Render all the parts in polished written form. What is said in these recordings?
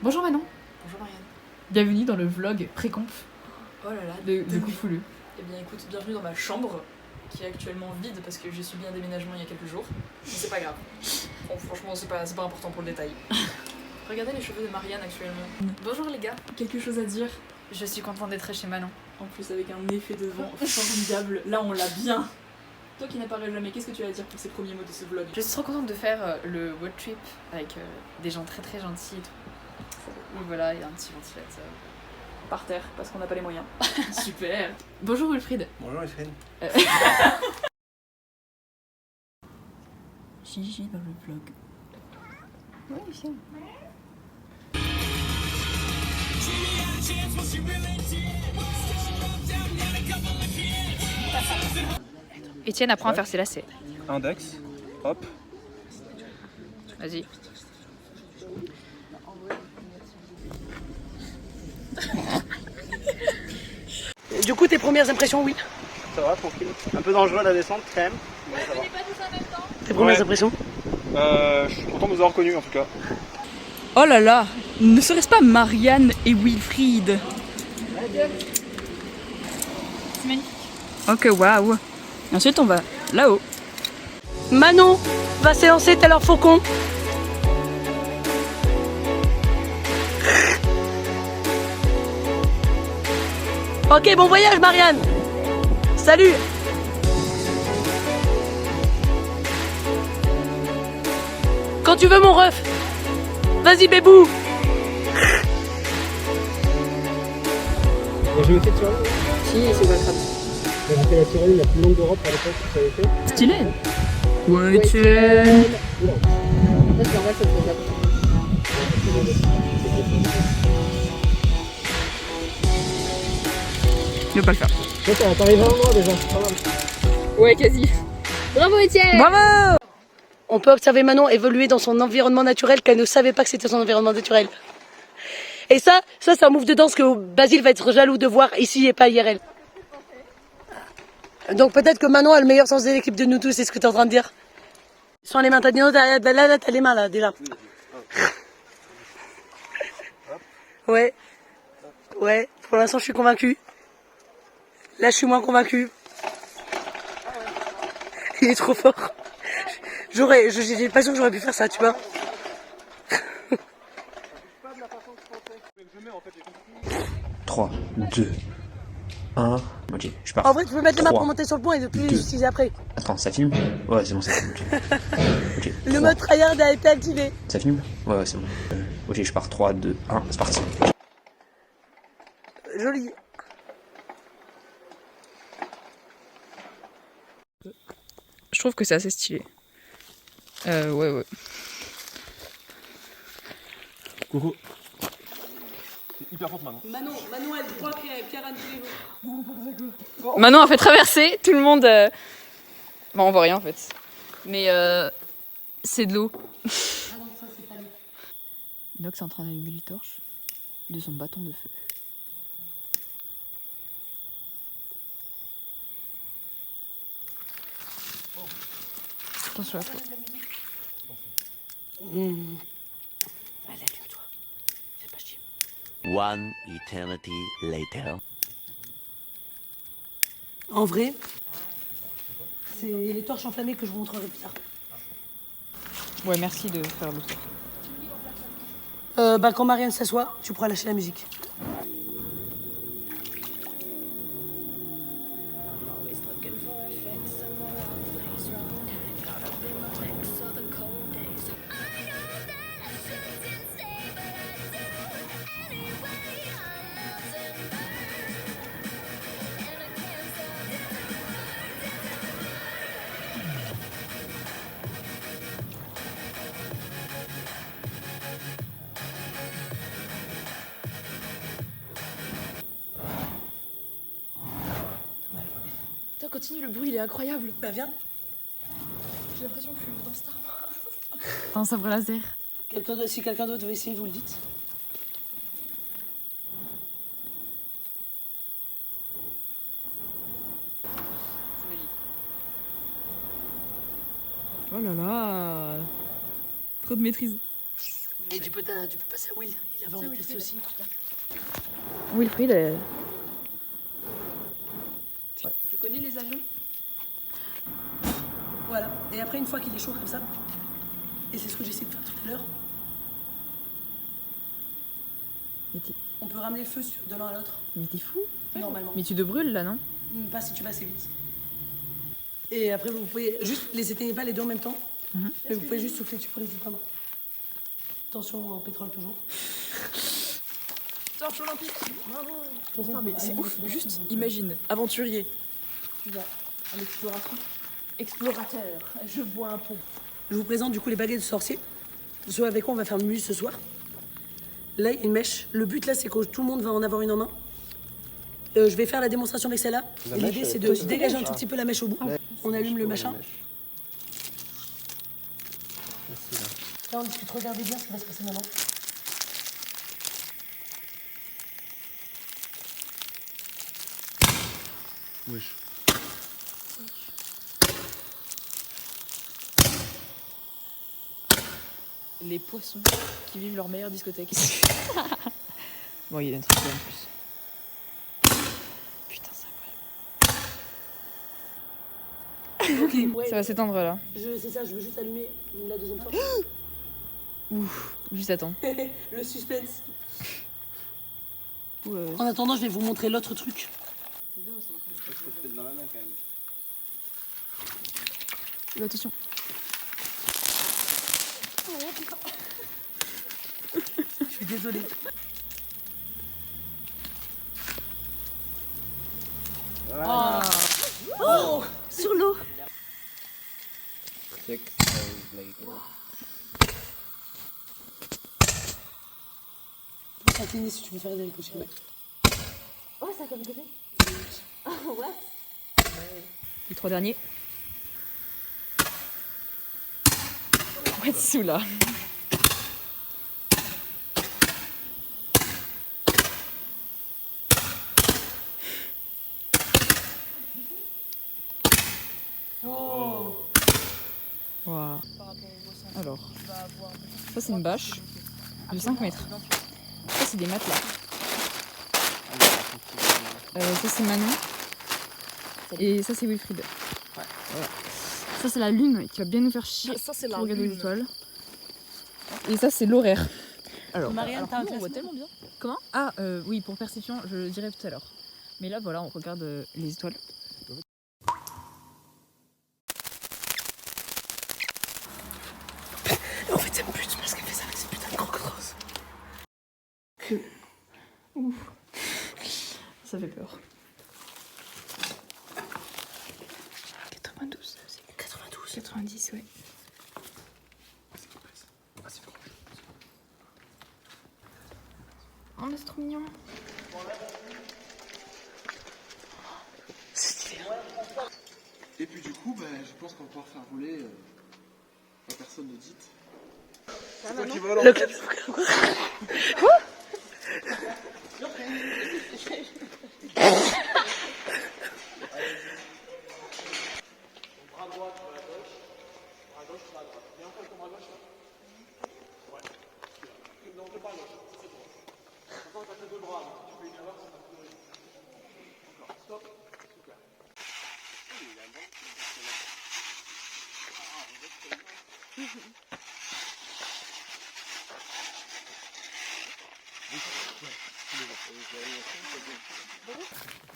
Bonjour Manon, Bonjour Marianne. bienvenue dans le vlog pré-conf Oh là là, de Coup Fouleux. Eh bien écoute, bienvenue dans ma chambre, qui est actuellement vide parce que j'ai subi un déménagement il y a quelques jours. Mais c'est pas grave. Bon, franchement, c'est pas important pour le détail. Regardez les cheveux de Marianne actuellement. Bonjour les gars. Quelque chose à dire? Je suis contente d'être chez Manon. En plus avec un effet de vent formidable, là on l'a bien. Toi qui n'apparais jamais, qu'est-ce que tu as à dire pour ces premiers mots de ce vlog? Je suis trop contente de faire le road trip avec des gens très très gentils et tout. Donc voilà, il y a un petit ventilateur. Par terre, parce qu'on n'a pas les moyens. Super. Bonjour Wilfried. Bonjour Wilfried. Gigi dans le vlog. Oui, viens. Etienne apprend à faire ses lacets. Index, hop. Vas-y. Du coup, tes premières impressions, oui. Ça va, tranquille. Un peu dangereux la descente quand même. Mais ça va. Tes premières Ouais. impressions. Je suis content de vous avoir connus en tout cas. Oh là là, ne serait-ce pas Marianne et Wilfried? C'est magnifique. Ok, waouh. Ensuite, on va là-haut. Manon va s'élancer tel un faucon. Ok, bon voyage, Marianne. Salut. Quand tu veux, mon ref. Vas-y, bébou. J'ai jamais fait de tirelire. Si, c'est pas grave. J'ai fait la tirelire la plus longue d'Europe à l'époque, vous savez fait. Stylé. Ouais, Etienne. C'est normal, ça te fait Je vais pas le faire. Ça t'arrive à un mois déjà, c'est pas mal. Ouais, quasi. Bravo Etienne. Bravo. On peut observer Manon évoluer dans son environnement naturel qu'elle ne savait pas que c'était son environnement naturel. Et ça c'est un move de danse que Basile va être jaloux de voir ici et pas IRL. Donc peut-être que Manon a le meilleur sens de l'équipe de nous tous, c'est ce que tu es en train de dire. Sans les mains, t'as les mains là, déjà. Ouais, ouais, pour l'instant je suis convaincue. Là je suis moins convaincue. Il est trop fort. J'ai l'impression que j'aurais pu faire ça, tu vois. 3, 2, 1. Ok, je pars. En vrai, tu peux mettre les mains 3, pour monter sur le pont et de plus les 2. utiliser après. Attends, ça filme? Ouais, c'est bon, ça filme. Ok. Le 3. mode tryhard a été activé. Ça filme? Ouais, c'est bon. Ok, je pars. 3, 2, 1, c'est parti. Joli. Je trouve que c'est assez stylé. Ouais. Coucou. C'est hyper forte maintenant. Manon, elle croit qu'il y a Pierre Anne. Manon a fait traverser, tout le monde... Bon, on voit rien en fait. Mais c'est de l'eau. Inox est en train d'allumer les torches de son bâton de feu. Attention à toi. Allez, allume-toi. Fais pas chier. One eternity later. En vrai, c'est les torches enflammées que je vous montrerai plus tard. Ouais, merci de faire le tour. Quand Marianne s'assoit, tu pourras lâcher la musique. Putain, continue, le bruit il est incroyable. Bah viens. J'ai l'impression que je suis dans Star Wars. Dans sabre laser. Si quelqu'un d'autre veut essayer, vous le dites. Oh là là. Trop de maîtrise. Et tu peux passer à Will, il avait envie de tester aussi. Wilfried est... Tu connais les avions? Voilà, et après une fois qu'il est chaud comme ça, et c'est ce que j'ai essayé de faire tout à l'heure, on peut ramener le feu de l'un à l'autre, Mais t'es fou? normalement. Mais tu te brûles là, non? Pas si tu vas assez vite. Et après vous pouvez juste les éteignez pas les deux en même temps, mais vous pouvez juste souffler dessus pour les éteindre. Attention au pétrole toujours. Torche olympique. Putain mais c'est ouf, juste imagine, aventurier. Tu vas à l'exploration. Explorateur, je vois un pont. Je vous présente du coup les baguettes de sorcier, ceux avec quoi on va faire muse ce soir. Là il y a une mèche, le but là c'est que tout le monde va en avoir une en main. Je vais faire la démonstration avec celle-là. Et l'idée c'est de dégager un tout petit peu la mèche au bout. On allume le machin. Là on discute, regardez bien ce qui va se passer maintenant. Wesh. Les poissons qui vivent leur meilleure discothèque. Bon, il y a un truc en plus. Putain, c'est incroyable. Ok, Ça va s'éteindre là. c'est ça, je veux juste allumer la deuxième fois. Ouf, juste attends. Le suspense. Ouh, En attendant, je vais vous montrer l'autre truc. Dans la main quand même. attention. Je suis désolée. Oh, sur l'eau. Ça finit si tu veux faire des ricochets. Oh, ça a comme côté. Ouais. Les 3 derniers. Ouais, sous là. Wow. Alors, ça c'est une bâche de 5 mètres. Ça c'est des matelas. Ça c'est Manon. Et ça c'est Wilfried. Voilà. Ça c'est la lune qui va bien nous faire chier pour regarder les étoiles. Et ça c'est l'horaire. Alors, Marianne, t'as un on voit classement tellement bien. Comment? Ah oui, pour perception, je le dirai tout à l'heure. Mais là voilà, on regarde les étoiles. En fait, ça me bute parce qu'elle fait ça avec ses putains de crocodiles. Ouf. Ça fait peur. 92, c'est 92. 90, ouais. Oh, mais c'est trop mignon. C'est stylé. Et puis du coup, je pense qu'on va pouvoir faire voler la personne de Dite. C'est toi qui vas alors.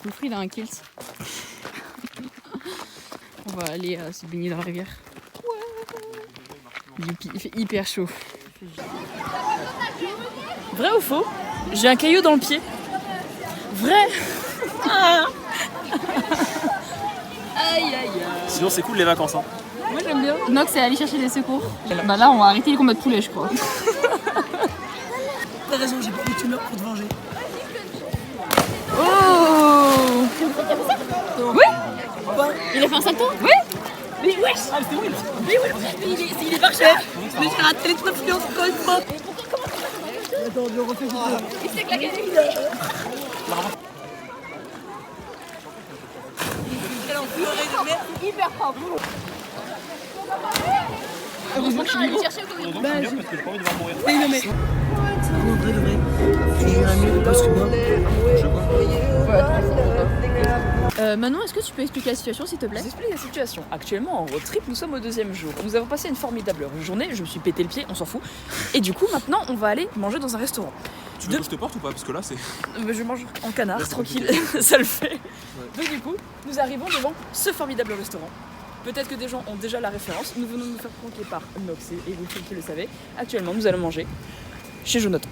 Wilfried a un kilt. On va aller se baigner dans la rivière. Youpi, il fait hyper chaud. Vrai ou faux? J'ai un caillou dans le pied. Vrai. Aïe aïe aïe. Sinon, c'est cool les vacances. Hein. Moi j'aime bien. Nox c'est aller chercher des secours. Bah là on va arrêter les combats de poulet je crois. T'as raison, j'ai pris une heure pour te venger. Oh. Oui. Il a fait un salto? Oui. Mais wesh! Ah, c'était Will! Mais Will, il est marché! Mais j'ai raté les 3 fluences encore une fois! Attends, je refais juste là. Il s'est claqué. Quel enfoiré de merde! Hyper propre. Heureusement que je suis libre. Bah, parce que j'ai pas envie de voir mourir. Mais non, mais. En vrai, de vrai. Tu joueras mieux parce que moi. Manon, est-ce que tu peux expliquer la situation s'il te plaît? Je vous explique la situation. Actuellement en road trip, nous sommes au 2e jour. Nous avons passé une formidable journée, je me suis pété le pied, on s'en fout. Et du coup maintenant on va aller manger dans un restaurant. Tu veux que je te porte ou pas? Parce que là c'est... Je mange en canard, tranquille, ça le fait. Donc du coup, nous arrivons devant ce formidable restaurant. Peut-être que des gens ont déjà la référence. Nous venons de nous faire pranker par Nox et vous qui le savez. Actuellement nous allons manger chez Jonathan.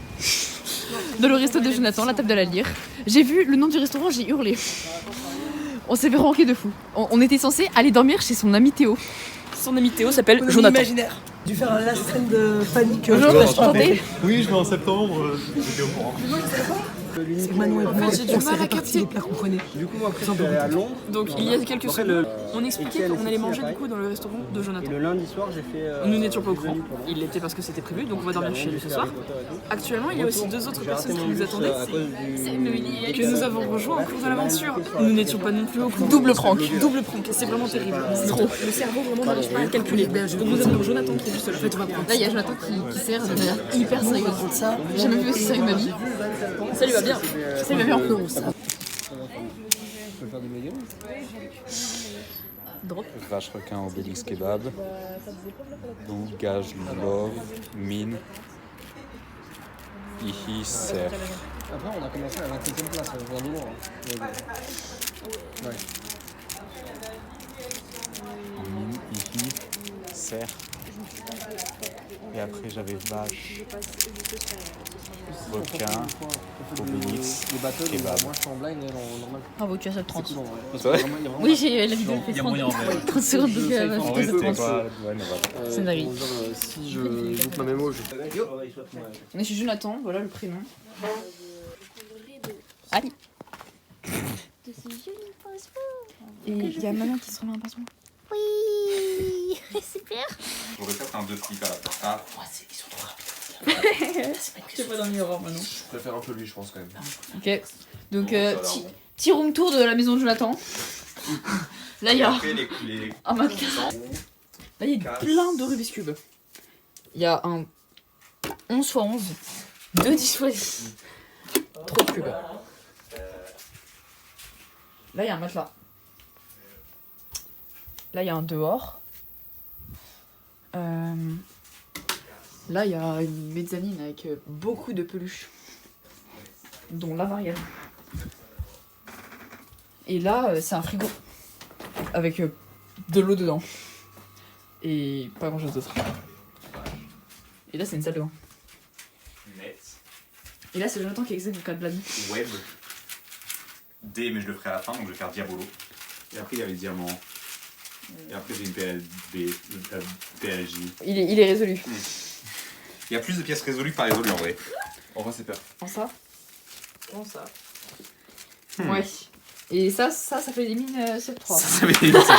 Dans le resto de Jonathan, la table de la lyre. J'ai vu le nom du restaurant, j'ai hurlé. On s'est fait ranquer de fou. On était censé aller dormir chez son ami Théo. Son ami Théo s'appelle Jonathan. Imaginaire. Dû faire un last scène de panique. Oui, je vais en septembre, j'étais au courant. C'est que Manon et moi, on s'est répartis les plats qu'on prenait. Du coup, moi, après, je suis allé à Londres. Donc il y a quelques semaines, on expliquait qu'on allait manger du coup dans le restaurant de Jonathan. Et le lundi soir, j'ai fait. Nous n'étions pas au courant, il l'était parce que c'était prévu, donc on va dormir chez lui ce soir. Actuellement, il y a aussi 2 autres personnes qui nous attendaient, et que nous avons rejoint au cours de l'aventure. Nous n'étions pas non plus au courant. Double prank. Double prank, c'est vraiment terrible. C'est trop. Le cerveau vraiment n'arrive pas à calculer. Donc nous avons Jonathan qui est juste là. Là, il y a Jonathan qui sert de manière hyper sérieuse. J'ai jamais vu aussi sérieux de ma vie. Ça lui va bien. Ça lui va bien. Drop. Vache requin Obélix kebab. Loup, gage, love, mine. Ihi, cerf. Après, on a commencé à la 27e place, vraiment lourd. Ouais. Mine, ihi, cerf. Et après j'avais vache, requin, Obélix, kebab. Moi, je suis en blind, normal. Bravo, tu as ça 30. C'est vrai? Oui, j'ai la vidéo fait 30 secondes, donc En vrai, c'était quoi? c'est une dinguerie. Si je loupe ma mémo, je. On est chez Jonathan, voilà le prénom. Ali. Et il y a Manon qui se remet un passeport. Oui, super. J'aurais peut-être un 2 slip à la place. Ah, Ils sont trop rapides. Je sais pas dans le miroir maintenant. Je préfère un peu lui, je pense quand même. Ok. Donc, petit room tour de la maison de Jonathan. Là, il y a un matelas. Là, il y a plein de Rubik's Cube. Il y a un 11 x 11, 2 10 x 10. Trop de cubes. Là, il y a un matelas. Là, il y a un dehors. Là, il y a une mezzanine avec beaucoup de peluches, dont la Marianne. Et là, c'est un frigo avec de l'eau dedans. Et pas grand chose d'autre. Et là, c'est une salle de bain. Et là, c'est Jonathan qui exerce le code blâme. Web. D, mais je le ferai à la fin, donc je vais faire Diabolo. Et après, il y avait Diamant. Et après, j'ai une PLB, PLJ. Il est résolu. Il y a plus de pièces résolues que pas résolues en vrai. En vrai, c'est parfait. Comment ça? Comment ça? Ouais. Et ça fait des mines 7-3. Ça fait des mines 7-3.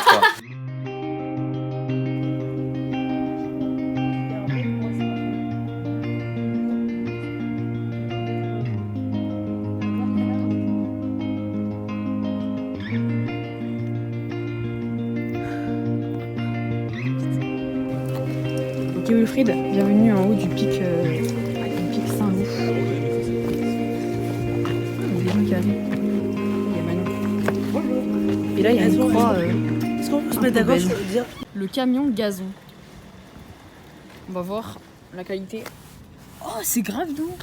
Ok Wilfried, bienvenue en haut du pic Saint-Loup. Il y a des gens qui arrivent. Il y a Manon. Et là il y a une croix. Est-ce qu'on peut se mettre d'accord sur dire Le camion gazon. On va voir la qualité. Oh c'est grave doux.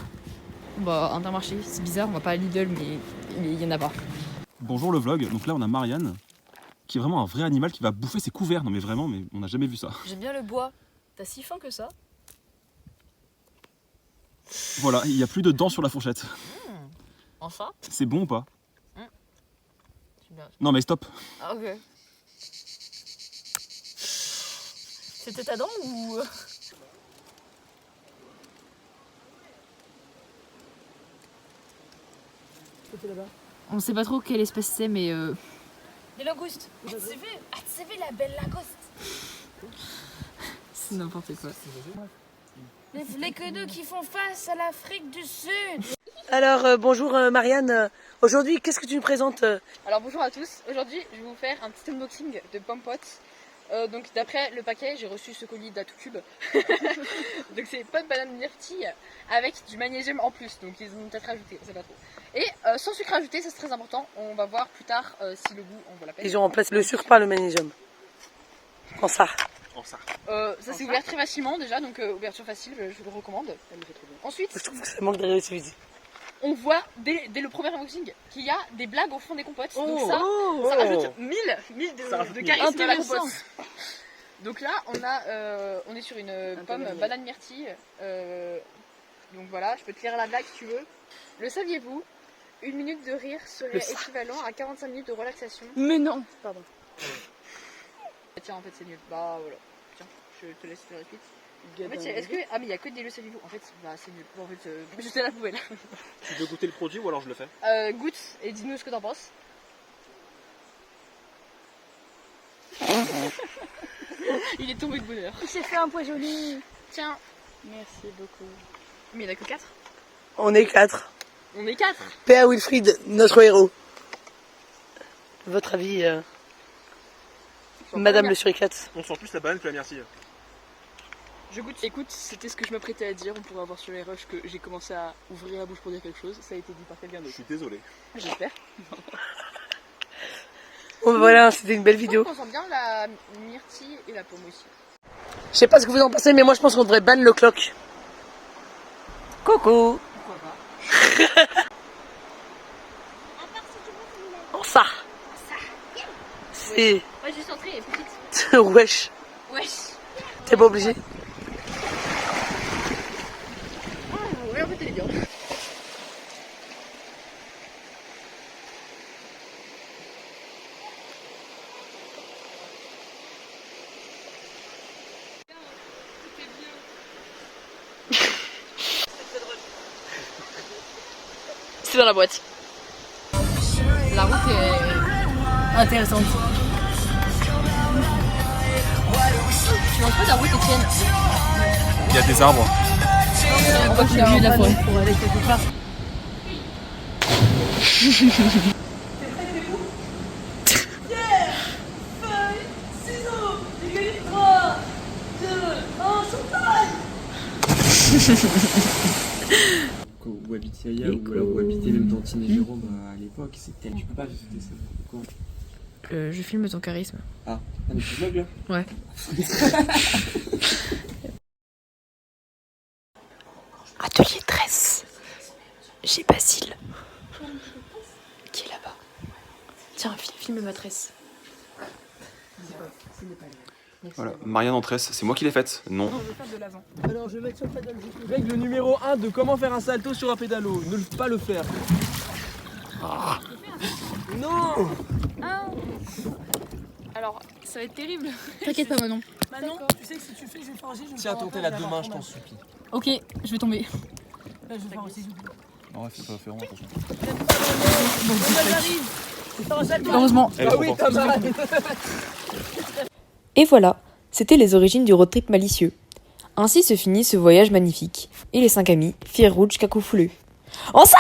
Bah Intermarché, c'est bizarre, on va pas à Lidl mais il y en a pas. Bonjour le vlog, donc là on a Marianne, qui est vraiment un vrai animal qui va bouffer ses couverts. Non mais vraiment, mais on n'a jamais vu ça. J'aime bien le bois. T'as si faim que ça? Voilà, il n'y a plus de dents sur la fourchette. Enfin? C'est bon ou pas? Bien. Non mais stop. Ah ok. C'était ta dent ou... On sait pas trop quelle espèce c'est mais Des langoustes. Ah, tu sais la belle langouste. c'est n'importe quoi. Les fléqueneux qui font face à l'Afrique du Sud. Alors, bonjour Marianne. Aujourd'hui, qu'est-ce que tu nous présentes Alors bonjour à tous, aujourd'hui je vais vous faire un petit unboxing de Pompot. Donc d'après le paquet, j'ai reçu ce colis d'Atoukub. Donc c'est pas de banane myrtille avec du magnésium en plus. Donc ils ont peut-être rajouté, on sait pas trop. Et sans sucre ajouté, ça c'est très important. On va voir plus tard si le goût en vaut la peine. Ils ont remplacé le sucre par le magnésium. En ça. Ça s'est ouvert très facilement déjà, donc ouverture facile, je vous le recommande. Elle le fait trop bien. Ensuite, Je trouve que ça manque d'agressivité. on voit dès le premier unboxing qu'il y a des blagues au fond des compotes. Donc ça rajoute 1000 de charisme à la compote. Donc là, on est sur une pomme banane myrtille. Donc voilà, je peux te lire la blague si tu veux. Le saviez-vous? 1 minute de rire serait équivalent à 45 minutes de relaxation. Mais non. Pardon. Tiens, en fait, c'est nul. Bah voilà. Tiens, je te laisse faire la suite. En fait, est-ce que. Ah, mais il n'y a que des le saviez-vous. En fait, bah, c'est nul. Bon, en fait, jeter à la poubelle. Tu veux goûter le produit ou alors je le fais? Goûte et dis-nous ce que t'en penses. Il est tombé de bonheur. Il s'est fait empoisonner. Tiens. Merci beaucoup. Mais il n'y en a que 4. On est 4. On est 4. Père Wilfried, notre héros. Votre avis, Madame le suricate? On sent plus la banane que la myrtille. Je goûte. Écoute, c'était ce que je m'apprêtais à dire. On pourrait avoir sur les rushs que j'ai commencé à ouvrir la bouche pour dire quelque chose. Ça a été dit par quelqu'un Je d'autre. suis désolé. J'espère. Bon, voilà, c'était une belle vidéo. On sent bien la myrtille et la pomme aussi. Je sais pas ce que vous en pensez, mais moi je pense qu'on devrait ban le clock. Coucou. Pourquoi pas? En ça. C'est... Ouais, juste entrée et petite. Wesh. Wesh. T'es pas obligé. Ouais, en fait, elle est bien. C'est dans la boîte. La route est intéressante. Tu manges pas de la route, Etienne? Il y a des arbres. On va au milieu de la forêt. Pour aller quelque part. Vous habitiez ailleurs ou alors vous habitez même Tantine et Jérôme à l'époque, c'était tu peux pas visiter ça. Quoi? Je filme ton charisme. Ah, mais tu vlogs là? Ouais. Atelier tresse. J'ai Basile. Qui est là-bas. Tiens, filme ma tresse. Voilà, Marianne en tresse, c'est moi qui l'ai faite. Non. On veut faire de l'avant. Alors je vais mettre sur le pédale. Règle numéro 1 de comment faire un salto sur un pédalo. Ne pas le faire. Non. Alors, ça va être terrible. T'inquiète pas, Manon. Manon, tu sais que si tu fais, je vais faire aussi. Tiens ton tel à 2 mains, je t'en supplie. Ok, je vais tomber. Là, je vais faire aussi. Non, c'est pas fait attention. Heureusement. Ah oui, t'as mal. Et voilà, c'était les origines du road trip malicieux. Ainsi se finit ce voyage magnifique, et les 5 amis firent route jusqu'à Coufouleux. En ça!